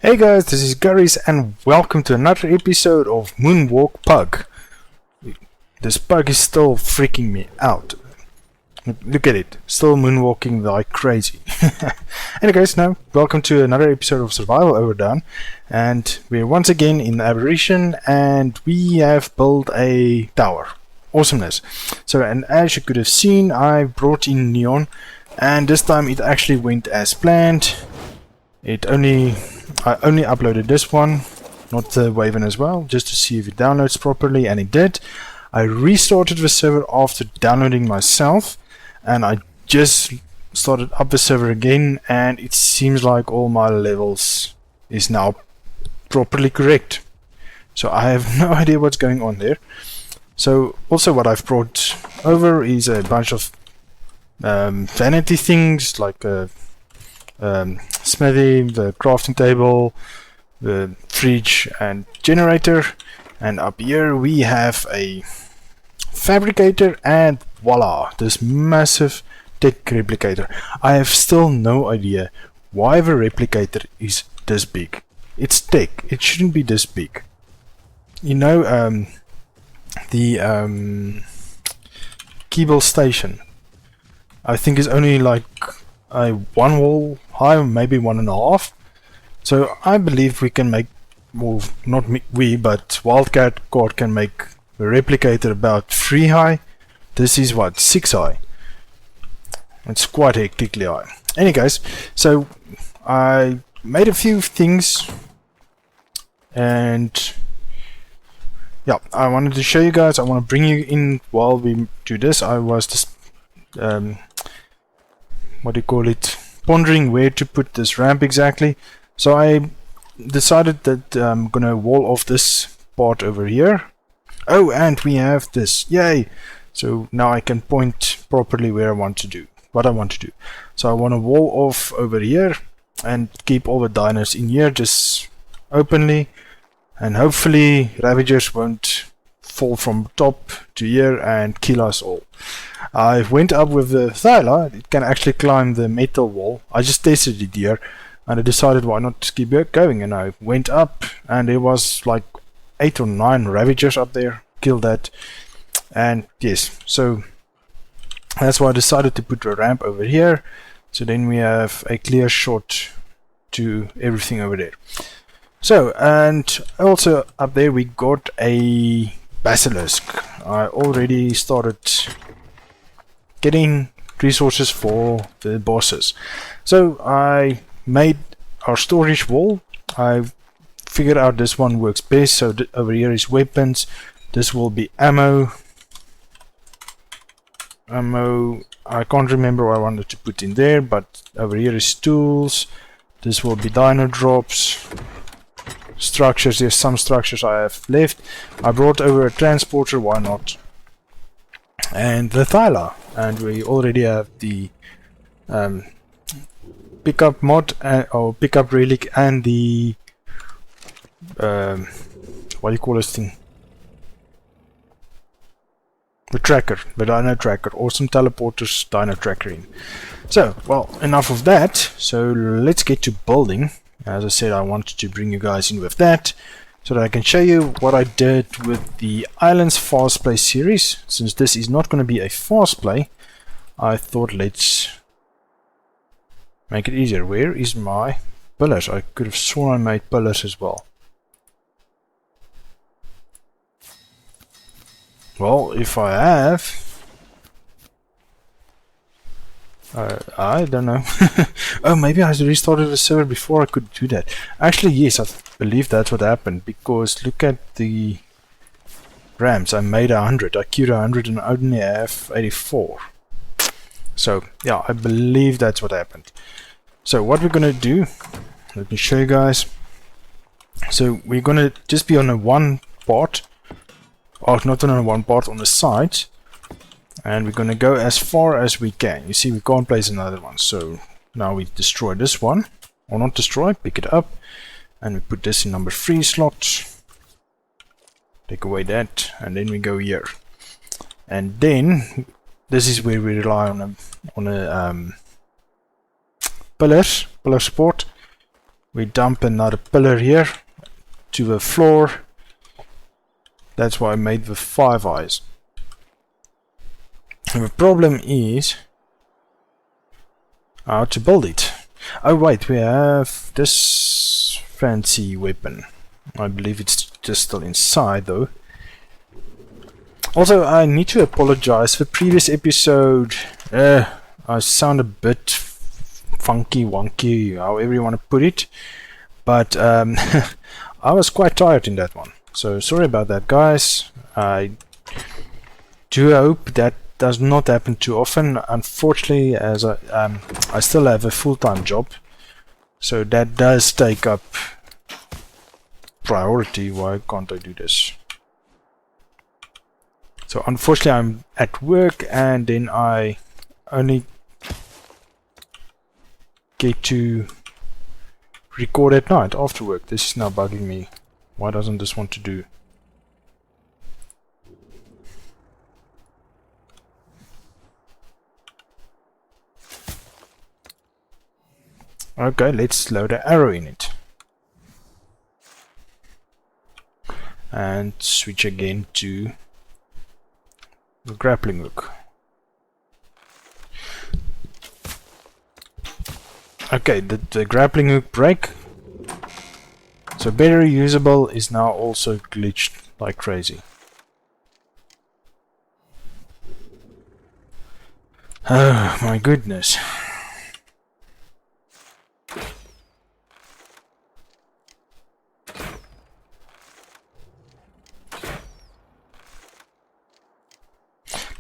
Hey guys, this is Garies and welcome to another episode of Moonwalk Pug. This pug is still freaking me out. Look at it, still moonwalking like crazy. Anyway guys, now welcome to another episode of Survival Overdone, and we're once again in Aberration and we have built a tower. Awesomeness. So, and as you could have seen, I brought in Neon, and this time it actually went as planned. I only uploaded this one, not the Waven as well, just to see if it downloads properly, and it did. I restarted the server after downloading myself, and I just started up the server again, and it seems like all my levels is now properly correct. So I have no idea what's going on there. So also what I've brought over is a bunch of vanity things like smithy, the crafting table, the fridge and generator, and up here we have a fabricator, and voila, this massive tech replicator. I have still no idea why the replicator is this big. It's tech, it shouldn't be this big. You know, the Keeble station I think is only like a one wall high, maybe 1.5. So I believe we can make, well, not we, but Wildcat God can make the replicator about 3 high. This is what, 6 high. It's quite hectically high. Anyway guys, so I made a few things, and yeah, I wanted to show you guys. I want to bring you in while we do this. I was just what do you call it, pondering where to put this ramp exactly. So I decided that I'm gonna wall off this part over here. Oh, and we have this, yay! So now I can point properly where I want to do, what I want to do. So I want to wall off over here and keep all the diners in here just openly, and hopefully Ravagers won't fall from top to here and kill us all. I went up with the Thyla. It can actually climb the metal wall. I just tested it here and I decided why not keep going, and I went up and there was like 8 or 9 Ravagers up there. Killed that, and yes, so that's why I decided to put a ramp over here, so then we have a clear shot to everything over there. So, and also up there we got a basilisk. I already started getting resources for the bosses. So I made our storage wall. I figured out this one works best. So over here is weapons. This will be ammo. I can't remember what I wanted to put in there, but over here is tools. This will be dino drops. Structures, there's some structures I have left. I brought over a transporter, why not? And the Thyla, and we already have the pickup mod or pickup relic, and the what do you call this thing? The tracker, the dino tracker. Awesome teleporters, dino tracker in. So, well, enough of that. So let's get to building. As I said, I wanted to bring you guys in with that, so that I can show you what I did with the Islands Fast Play series. Since this is not going to be a fast play, I thought let's make it easier. Where is my pillars? I could have sworn I made pillars as well. Well, if I have, I don't know. Oh, maybe I restarted the server before I could do that. Actually, yes, I believe that's what happened, because look at the ramps. I made 100. I queued 100 and I only have 84. So, yeah, I believe that's what happened. So, what we're gonna do, let me show you guys. So, we're gonna just be on a one part, or not on a one part, on the sides. And we're going to go as far as we can. You see, we can't place another one. So now we destroy this one. Or not destroy, pick it up. And we put this in number 3 slot. Take away that. And then we go here. And then, this is where we rely on a pillar support. We dump another pillar here to the floor. That's why I made the 5 eyes. And the problem is how to build it. Oh wait, we have this fancy weapon. I believe it's just still inside though. Also, I need to apologize for previous episode. I sound a bit funky, wonky, however you want to put it. But I was quite tired in that one. So sorry about that, guys. I do hope that does not happen too often. Unfortunately, as I still have a full-time job, so that does take up priority. Why can't I do this? So unfortunately, I'm at work, and then I only get to record at night after work. This is now bugging me. Why doesn't this want to do? Okay, let's load an arrow in it. And switch again to the grappling hook. Okay, the grappling hook break. So better usable is now also glitched like crazy. Oh my goodness.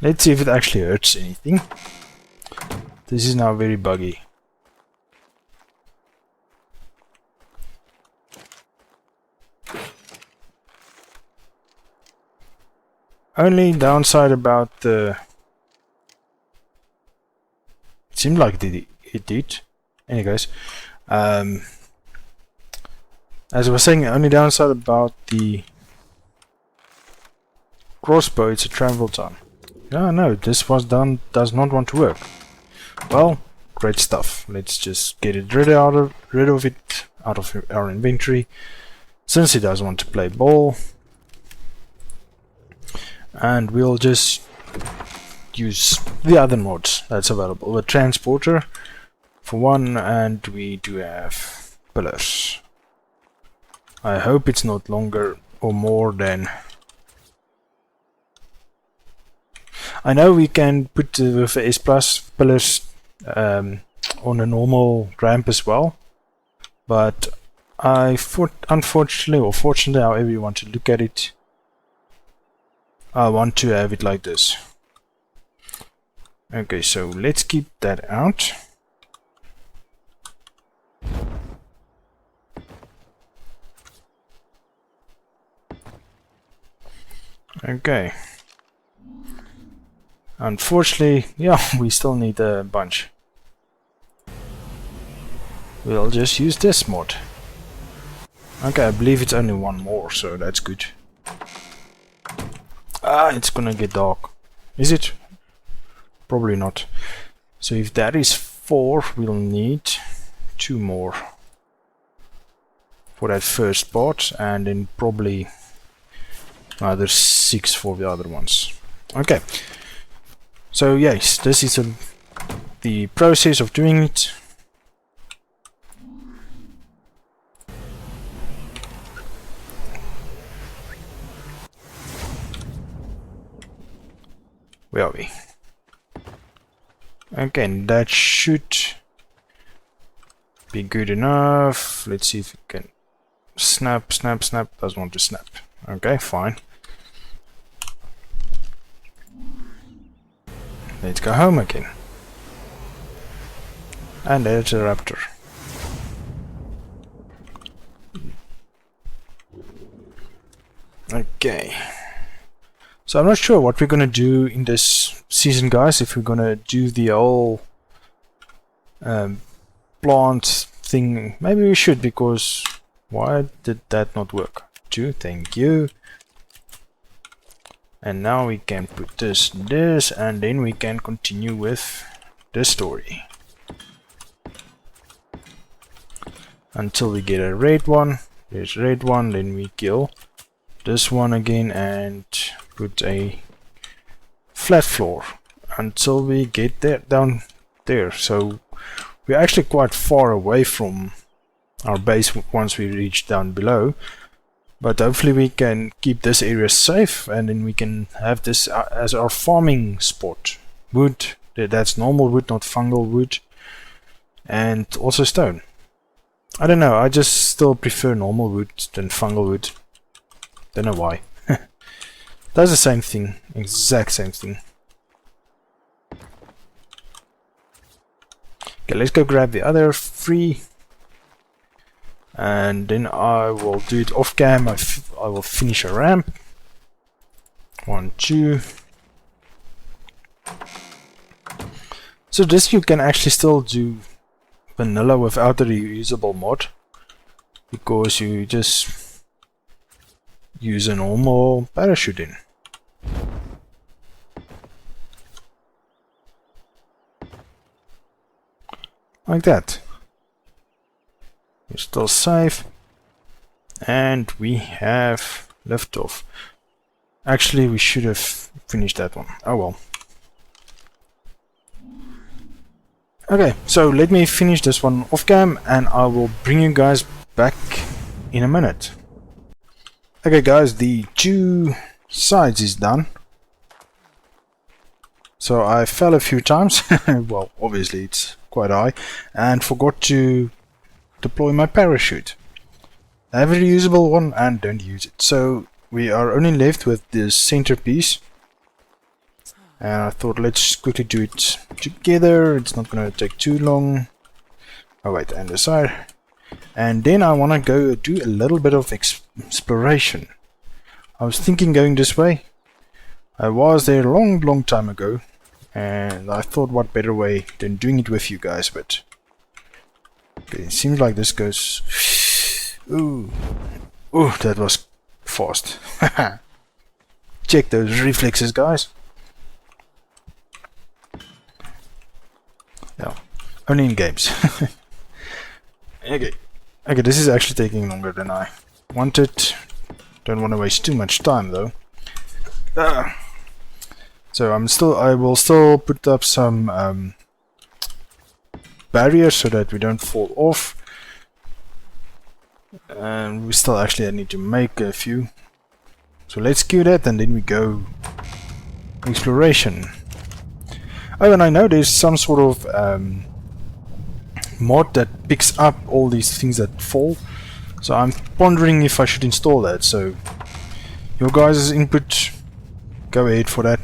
Let's see if it actually hurts anything. This is now very buggy. Only downside about the... It seemed like it did. Anyways, as I was saying, only downside about the crossbow, it's a travel time. Oh no, this was done, does not want to work. Well, great stuff. Let's just get it rid of it out of our inventory, since it doesn't want to play ball. And we'll just use the other mods that's available. The transporter for one, and we do have pillars. I hope it's not longer or more than... I know we can put with the S Plus pillars on a normal ramp as well, but unfortunately or fortunately, however you want to look at it, I want to have it like this. Okay, so let's keep that out. Okay. Unfortunately, yeah, we still need a bunch. We'll just use this mod. Okay, I believe it's only one more, so that's good. Ah, it's gonna get dark. Is it? Probably not. So if that is 4, we'll need 2 more for that first part, and then probably another 6 for the other ones. Okay. So yes, this is the process of doing it. Where are we? Okay, that should be good enough. Let's see if it can snap, snap, snap. Doesn't want to snap. Okay, fine. Let's go home again. And there's a raptor. Okay. So I'm not sure what we're gonna do in this season, guys. If we're gonna do the whole plant thing, maybe we should, because why did that not work? 2, thank you. And now we can put this, and then we can continue with the story. until we get a red one. There's a red one, then we kill this one again and put a flat floor until we get that down there. So we're actually quite far away from our base once we reach down below, but hopefully we can keep this area safe, and then we can have this as our farming spot. Wood, that's normal wood, not fungal wood, and also stone. I don't know, I just still prefer normal wood than fungal wood. Don't know why. Does the same thing, exact same thing. Okay, let's go grab the other 3, and then I will do it off cam. I will finish a ramp. 1, 2. So this you can actually still do vanilla without a reusable mod, because you just use a normal parachute in. Like that. We're still safe, and we have liftoff. Actually, we should have finished that one. Oh well. Okay, so let me finish this one off cam, and I will bring you guys back in a minute. Okay guys, the 2 sides is done. So I fell a few times, well obviously it's quite high, and forgot to deploy my parachute. I have a reusable one and don't use it. So we are only left with this centerpiece. And I thought let's quickly do it together. It's not going to take too long. Oh wait, and the side. And then I want to go do a little bit of exploration. I was thinking going this way. I was there a long time ago, and I thought what better way than doing it with you guys. But okay, it seems like this goes. Ooh, that was fast. Check those reflexes, guys. Yeah, only in games. Okay, this is actually taking longer than I wanted. Don't want to waste too much time though. So I will still put up some barriers so that we don't fall off. And we still actually need to make a few. So let's queue that, and then we go exploration. Oh, and I know there's some sort of mod that picks up all these things that fall. So I'm pondering if I should install that. So your guys' input, go ahead for that.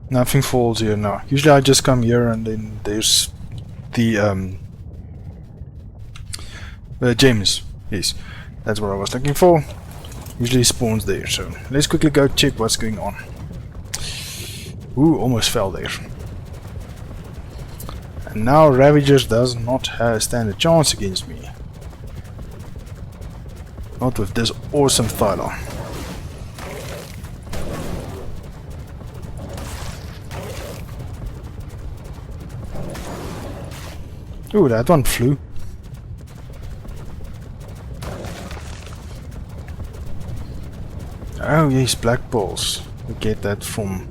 Nothing falls here now. Usually I just come here and then there's the gems. Yes, that's what I was looking for. Usually spawns there. So let's quickly go check what's going on. Ooh, almost fell there. And now Ravagers does not stand a chance against me. Not with this awesome Thyla. Ooh, that one flew. Oh yes, black balls. We get that from...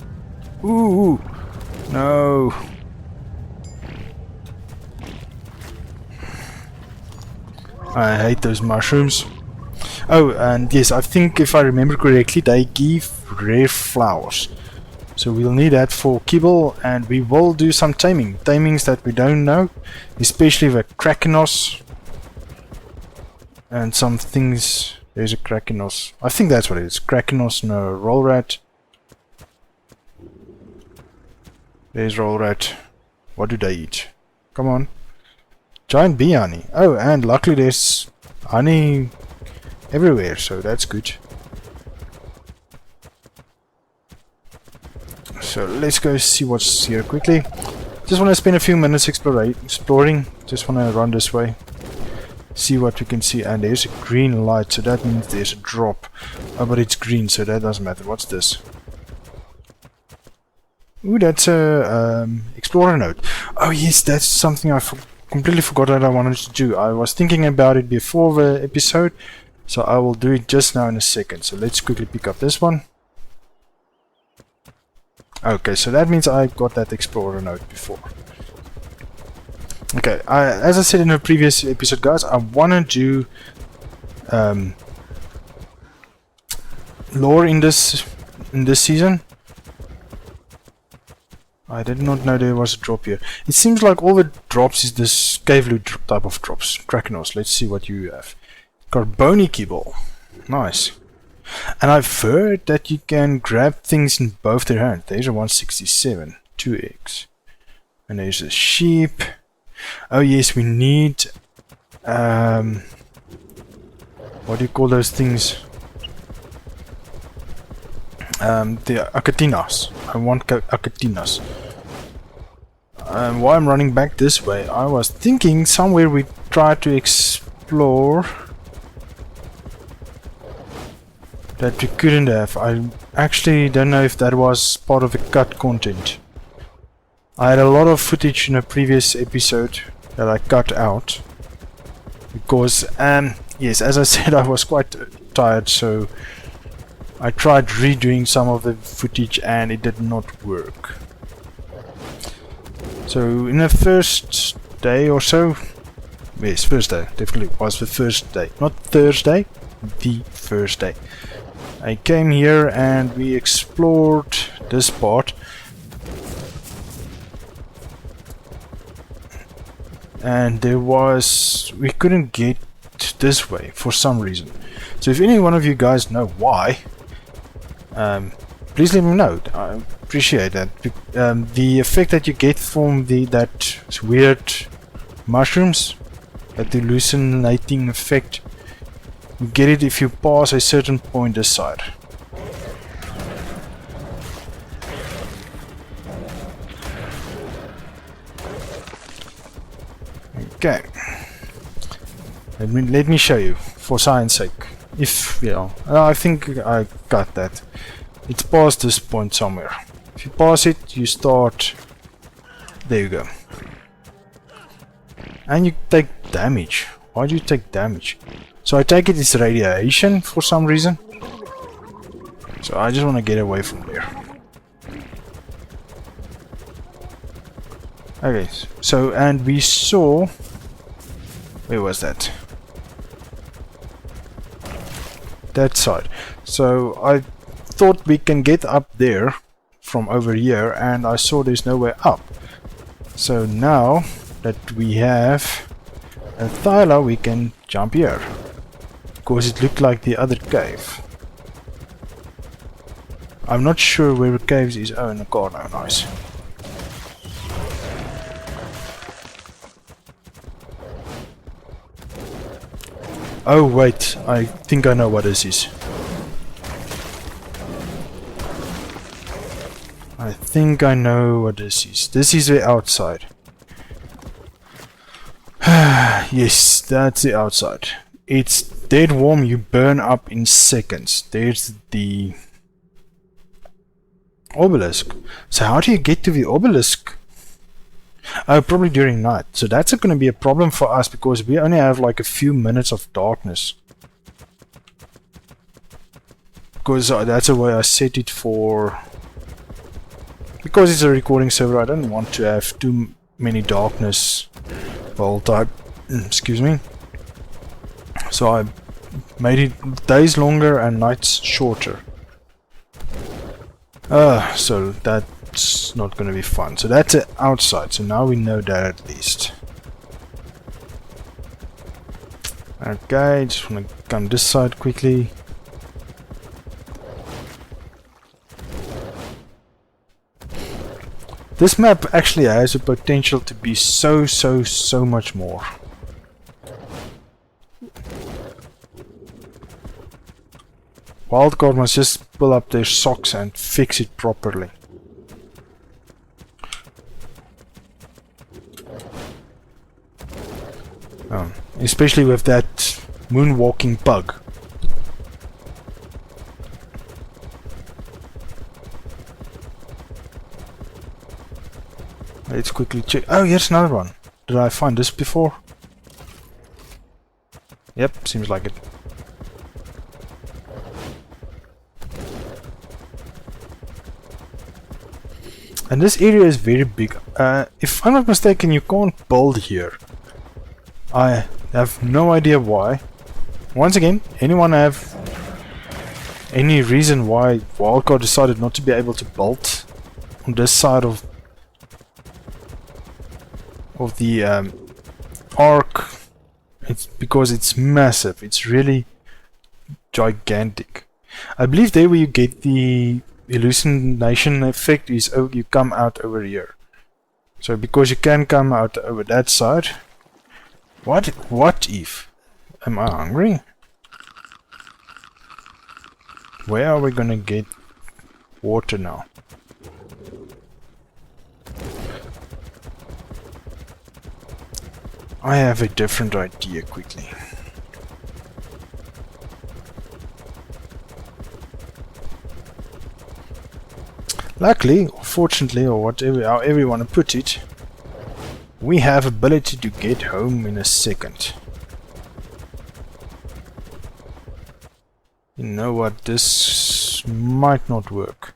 Ooh, no. I hate those mushrooms. Oh, and yes, I think if I remember correctly, they give rare flowers. So we'll need that for kibble, and we will do some taming. Tamings that we don't know, especially the Krakenos. And some things... There's a Krakenos. I think that's what it is. Krakenos and a roll rat. There's roll rat. What do they eat? Come on. Giant bee honey. Oh, and luckily there's honey everywhere, so that's good. So let's go see what's here quickly. Just want to spend a few minutes exploring. Just want to run this way. See what we can see, and there's a green light, so that means there's a drop. Oh, but it's green, so that doesn't matter. What's this? Ooh, that's a explorer note. Oh yes, that's something I completely forgot that I wanted to do. I was thinking about it before the episode, so I will do it just now in a second. So let's quickly pick up this one. Okay, so that means I got that explorer note before. Okay, as I said in a previous episode, guys, I want to do lore in this season. I did not know there was a drop here. It seems like all the drops is this cave loot type of drops. Krakenos, let's see what you have. Carboni keyball. Nice. And I've heard that you can grab things in both their hands. There's a 167. 2 eggs. And there's a sheep. Oh yes, we need... what do you call those things? The acatinas. I want acatinas. While I'm running back this way, I was thinking somewhere we try to explore that we couldn't have. I actually don't know if that was part of the cut content. I had a lot of footage in a previous episode that I cut out because, yes, as I said, I was quite tired, so I tried redoing some of the footage and it did not work. So in the first day or so, yes, first day, definitely was the first day, not Thursday, the first day. I came here and we explored this part. And we couldn't get this way for some reason. So if any one of you guys know why, please let me know. I appreciate that. The effect that you get from that weird mushrooms, that hallucinating effect, you get it if you pass a certain point this side. Okay. Let me show you, for science sake. If, I think I got that. It's past this point somewhere. If you pass it, you start... There you go. And you take damage. Why do you take damage? So I take it's radiation for some reason. So I just want to get away from there. Okay, so, and we saw... Where was that? That side. So I thought we can get up there from over here, and I saw there's no way up. So now that we have a thyla, we can jump here. Because it looked like the other cave. I'm not sure where the caves is. Oh, in the corner. Nice. Oh wait, I think I know what this is. I think I know what this is. This is the outside. Yes, that's the outside. It's dead warm, you burn up in seconds. There's the obelisk. So how do you get to the obelisk? Oh, probably during night. So that's going to be a problem for us because we only have like a few minutes of darkness. Because that's the way I set it for... Because it's a recording server, I don't want to have too many darkness the whole time. Excuse me. So I made it days longer and nights shorter. So that's not going to be fun. So that's it outside. So now we know that at least. Okay, just want to come this side quickly. This map actually has a potential to be so much more. Wildcard must just pull up their socks and fix it properly. Especially with that moonwalking bug. Let's quickly check. Oh, here's another one. Did I find this before? Yep, seems like it. And this area is very big. If I'm not mistaken, you can't build here. I have no idea why. Once again, anyone have any reason why Wildcard decided not to be able to build on this side of the Ark? It's because it's massive. It's really gigantic. I believe there where you get the hallucination effect is, oh, you come out over here. So because you can come out over that side. What if? Am I hungry? Where are we gonna get water now? I have a different idea quickly. Luckily, or fortunately, or whatever, however you want to put it, we have ability to get home in a second. You know what, this might not work.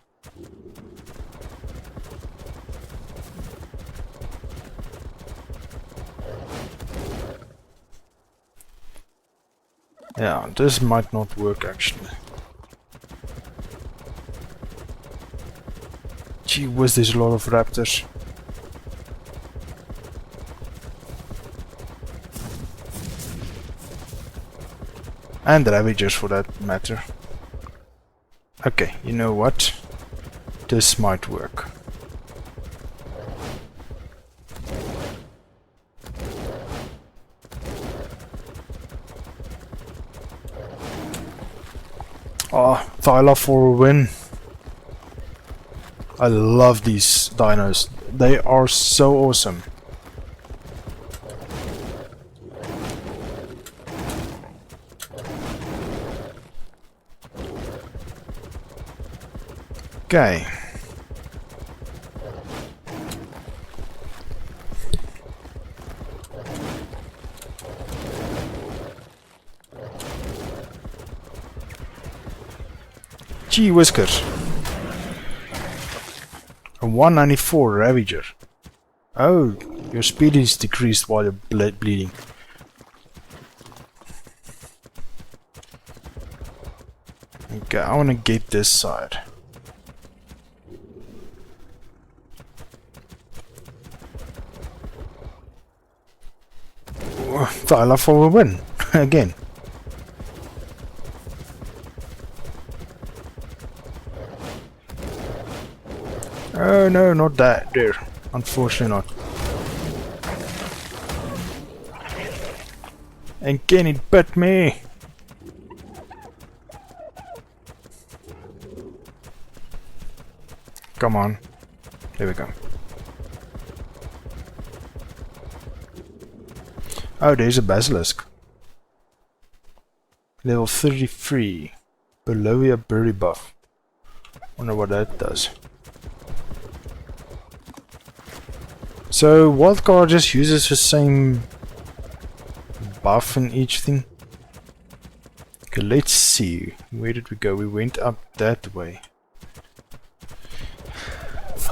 Yeah, this might not work actually. Gee whiz, there's a lot of raptors. And ravagers for that matter. Okay, you know what? This might work. Oh, Thyla for a win. I love these dinos. They are so awesome. Okay. Gee whiskers. A 194 Ravager. Oh, your speed is decreased while you're bleeding. Okay, I want to get this side. Thyla for a win again. Oh no, not that there. Unfortunately not. And can it bit me? Come on. There we go. Oh, there's a basilisk. Level 33. Belovia berry buff. Wonder what that does. So Wildcard just uses the same buff in each thing. Okay, let's see. Where did we go? We went up that way.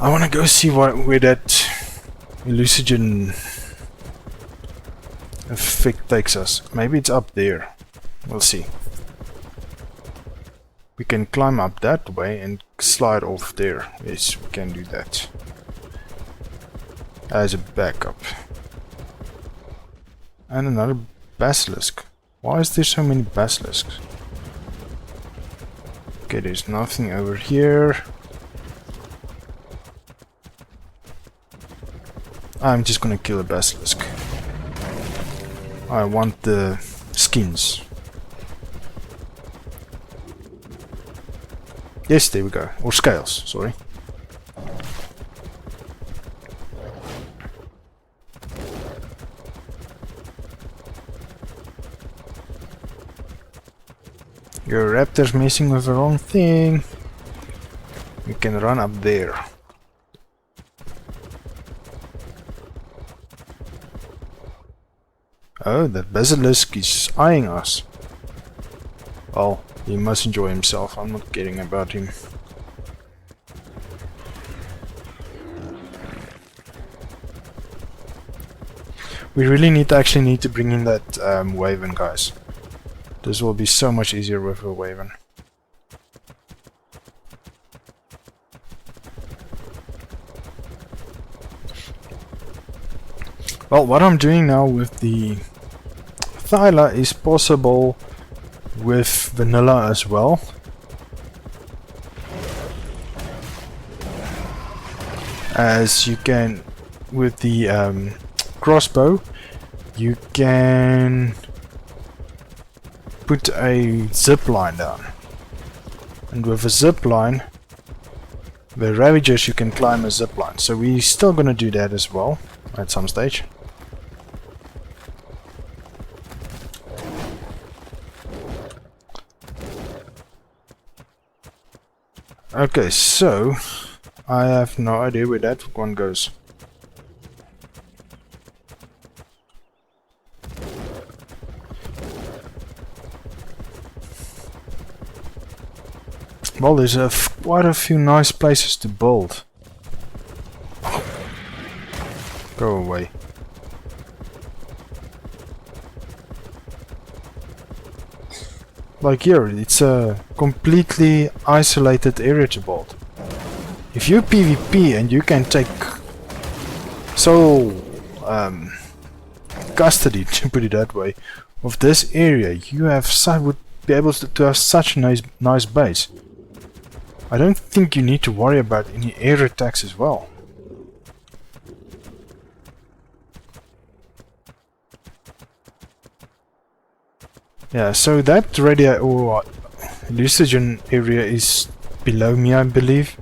I want to go see where that hallucinogen effect takes us. Maybe it's up there. We'll see. We can climb up that way and slide off there. Yes, we can do that. As a backup. And another basilisk. Why is there so many basilisks? Okay, there's nothing over here. I'm just gonna kill a basilisk. I want the skins. Yes, there we go. Or scales, sorry. Your raptor's messing with the wrong thing. You can run up there. Oh, that basilisk is eyeing us. Well, he must enjoy himself. I'm not caring about him. We really need to bring in that Wyvern, guys. This will be so much easier with a Wyvern. Well, what I'm doing now with the Thyla is possible with vanilla as well. As you can with the crossbow, you can put a zip line down, and with a zip line, the Ravagers, you can climb a zip line. So we're still gonna do that as well at some stage. Okay, so I have no idea where that one goes. Well, there's quite a few nice places to build. Go away. Like here, it's a completely isolated area to build. If you PvP and you can take sole custody, to put it that way, of this area, you would be able to have such a nice base. I don't think you need to worry about any air attacks as well. Yeah, so that or Lucigen area is below me, I believe.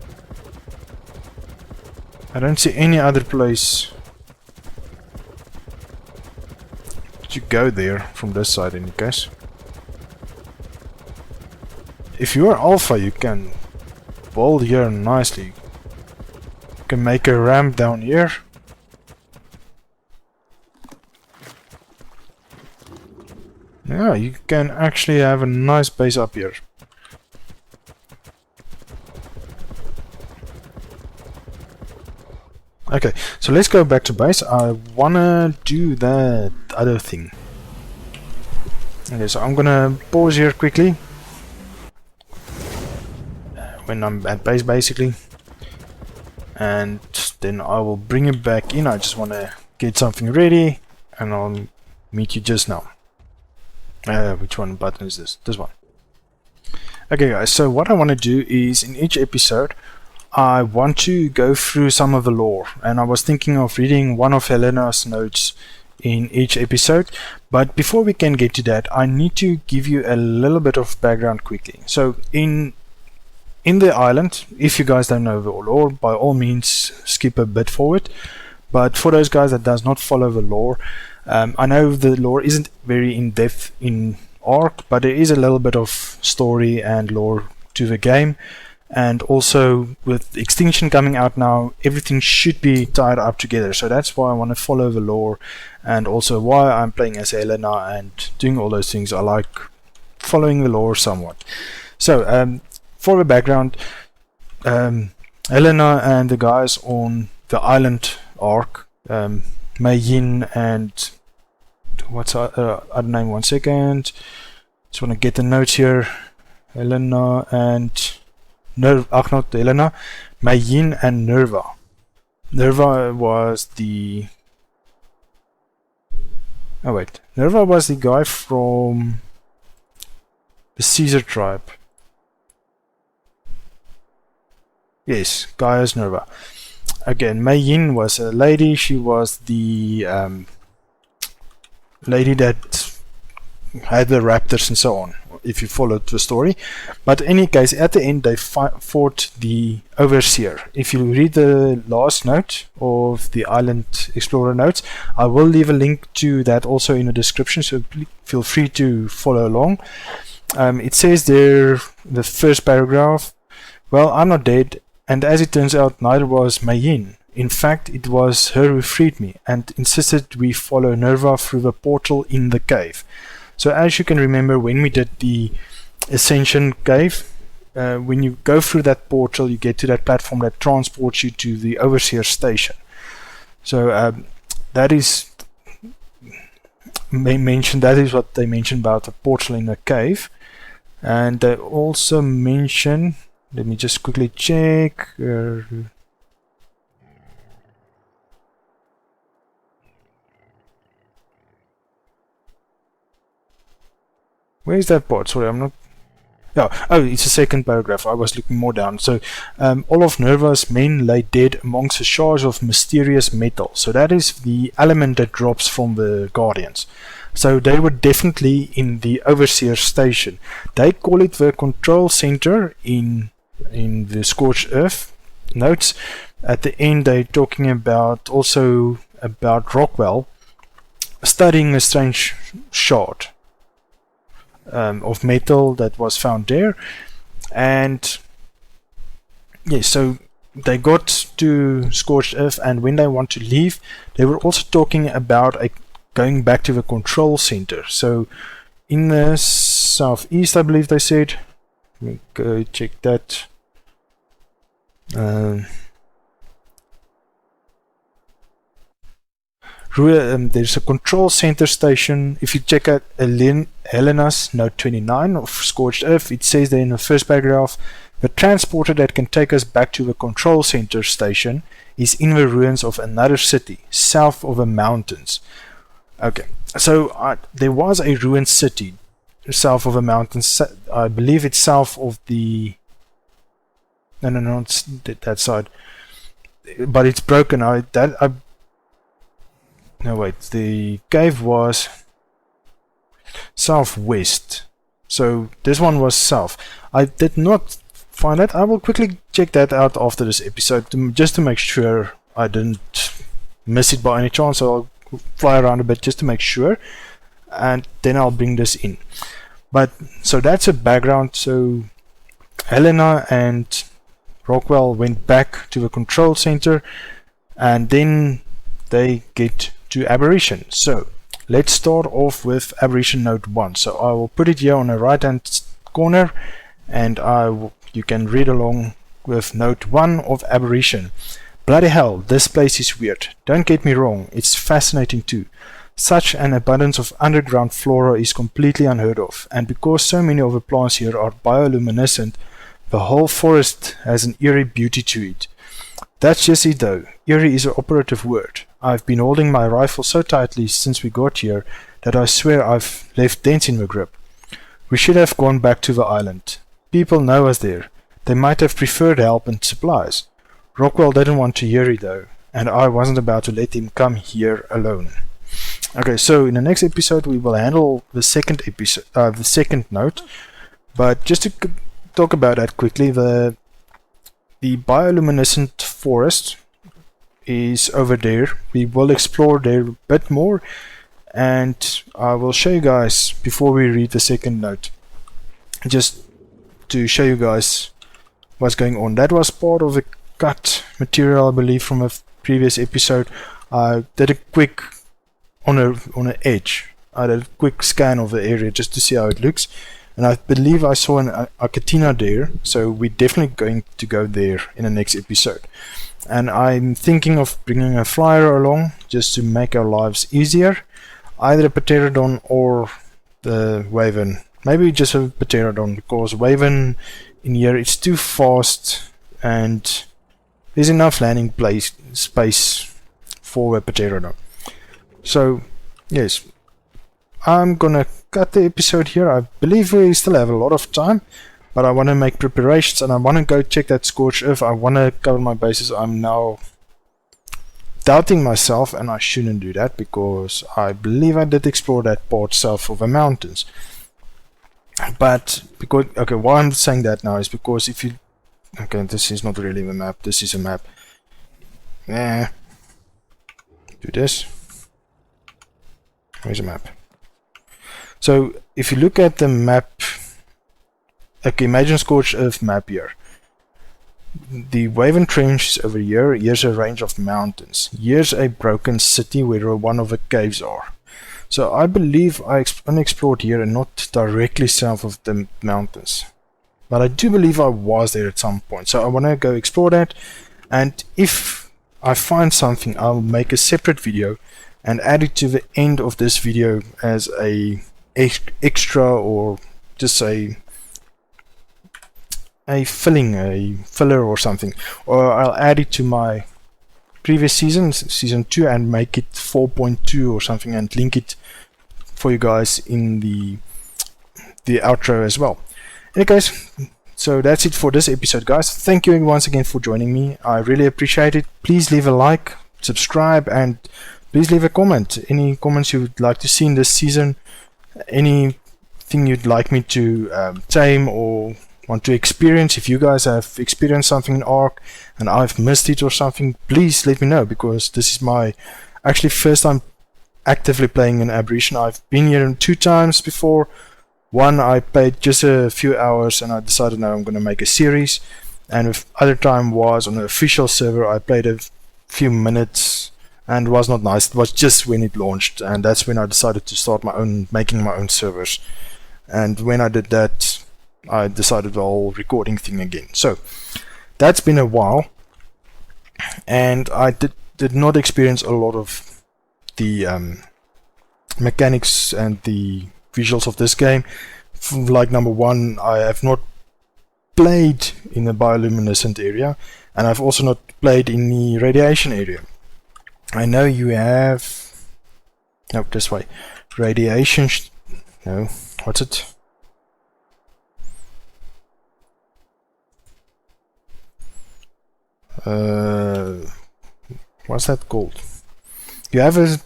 I don't see any other place to go there from this side in any case. If you are Alpha, you can build here nicely. You can make a ramp down here. Yeah, you can actually have a nice base up here. Okay, so let's go back to base. I wanna do that other thing. Okay, so I'm gonna pause here quickly. When I'm at base, basically. And then I will bring it back in. I just wanna get something ready, and I'll meet you just now. Which one button is this? This one. Okay guys, so what I want to do is in each episode I want to go through some of the lore, and I was thinking of reading one of Helena's notes in each episode, but before we can get to that I need to give you a little bit of background quickly. So in the island, if you guys don't know the lore, by all means skip a bit forward, but for those guys that does not follow the lore, I know the lore isn't very in-depth in Ark, but there is a little bit of story and lore to the game, and also with Extinction coming out now, everything should be tied up together. So that's why I want to follow the lore, and also why I'm playing as Helena and doing all those things. I like following the lore somewhat. So for the background, Helena and the guys on the island Ark, Mei Yin and what's other name? 1 second. Just want to get the notes here. Helena and not Helena. Mei Yin and Nirvana. Nirvana was the. Oh wait, Nirvana was the guy from the Caesar tribe. Yes, Gaia's Nirvana. Again, Mei Yin was a lady. She was the lady that had the raptors and so on, if you followed the story. But in any case, at the end they fought the Overseer. If you read the last note of the Island Explorer notes, I will leave a link to that also in the description, so feel free to follow along. It says there, the first paragraph, well, I'm not dead, and as it turns out, neither was Mei Yin. In fact, it was her who freed me and insisted we follow Nirvana through the portal in the cave. So as you can remember, when we did the Ascension cave, when you go through that portal, you get to that platform that transports you to the Overseer station. So that is what they mentioned about the portal in the cave. And they also mention, let me just quickly check. Where is that part? Sorry, I'm not. Yeah, oh, it's a second paragraph. I was looking more down. So, all of Nirvana's men lay dead amongst a shards of mysterious metal. So that is the element that drops from the Guardians. So they were definitely in the Overseer station. They call it the control center in the Scorched Earth notes. At the end, they're talking about also about Rockwell studying a strange shard of metal that was found there. And yes, so they got to Scorched Earth, and when they want to leave, they were also talking about going back to the control center. So in the southeast, I believe they said. Let me go check that. There's a control center station. If you check out Helena's note 29 of Scorched Earth, it says there in the first paragraph, the transporter that can take us back to the control center station is in the ruins of another city, south of the mountains. Okay, so there was a ruined city south of the mountains. I believe it's south of the... No, it's that side. But it's broken. No, wait, the cave was southwest. So this one was south. I did not find that. I will quickly check that out after this episode just to make sure I didn't miss it by any chance. So I'll fly around a bit just to make sure, and then I'll bring this in. But so that's a background. So Helena and Rockwell went back to the control center, and then they get to Aberration. So let's start off with Aberration Note 1. So I will put it here on the right hand corner, and you can read along with Note 1 of Aberration. Bloody hell, this place is weird. Don't get me wrong, it's fascinating too. Such an abundance of underground flora is completely unheard of, and because so many of the plants here are bioluminescent, the whole forest has an eerie beauty to it. That's just it though. Eerie is an operative word. I've been holding my rifle so tightly since we got here that I swear I've left dents in the grip. We should have gone back to the island. People know us there. They might have preferred help and supplies. Rockwell didn't want to hear it though, and I wasn't about to let him come here alone. Okay, so in the next episode we will handle the second note, but just to talk about that quickly, the bioluminescent forest is over there. We will explore there a bit more, and I will show you guys before we read the second note, just to show you guys what's going on. That was part of the cut material, I believe, from a previous episode. I did a quick on an edge. I did a quick scan of the area just to see how it looks, and I believe I saw an Arcatina there, so we're definitely going to go there in the next episode. And I'm thinking of bringing a flyer along just to make our lives easier, either a Pterodon or the Wyvern. Maybe just a Pterodon, because Wyvern in here it's too fast and there's enough landing space for a Pterodon. So yes, I'm gonna cut the episode here. I believe we still have a lot of time, but I want to make preparations and I want to go check that Scorched Earth. I want to cover my bases. I'm now doubting myself, and I shouldn't do that because I believe I did explore that part south of the mountains. But because, okay, why I'm saying that now is because if you, okay, this is not really a map, this is a map. Do this. Where's a map? So if you look at the map, okay, imagine Scorched Earth map here. The Waven Trench is over here. Here's a range of mountains. Here's a broken city where one of the caves are. So I believe I unexplored here and not directly south of the mountains. But I do believe I was there at some point. So I want to go explore that. And if I find something, I'll make a separate video and add it to the end of this video as a extra, or just a filler or something. Or I'll add it to my previous season 2, and make it 4.2 or something, and link it for you guys in the outro as well. Anyway guys, so that's it for this episode guys. Thank you once again for joining me. I really appreciate it. Please leave a like, subscribe, and please leave a comment. Any comments you would like to see in this season, anything you'd like me to tame or want to experience. If you guys have experienced something in Ark and I've missed it or something, please let me know, because this is my actually first time actively playing in Aberration. I've been here 2 times before. One I played just a few hours and I decided now I'm going to make a series, and the other time was on an official server. I played a few minutes and it was not nice. It was just when it launched, and that's when I decided to start making my own servers. And when I did that, I decided the whole recording thing again. So that's been a while, and I did not experience a lot of the mechanics and the visuals of this game. Like number 1, I have not played in the bioluminescent area, and I've also not played in the radiation area. I know you have, no, this way, radiation, no, what's it? What's that called? You have a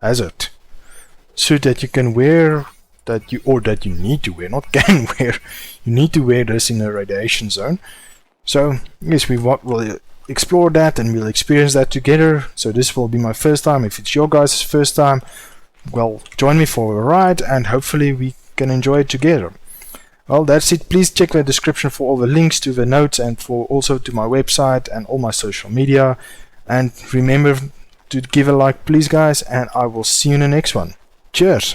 hazard suit that you can wear, that you need to wear, not can wear. You need to wear this in a radiation zone. So yes, we'll explore that and we'll experience that together. So this will be my first time. If it's your guys' first time, well, join me for a ride and hopefully we can enjoy it together. Well, that's it. Please check the description for all the links to the notes, and for also to my website and all my social media. And remember to give a like, please guys, and I will see you in the next one. Cheers!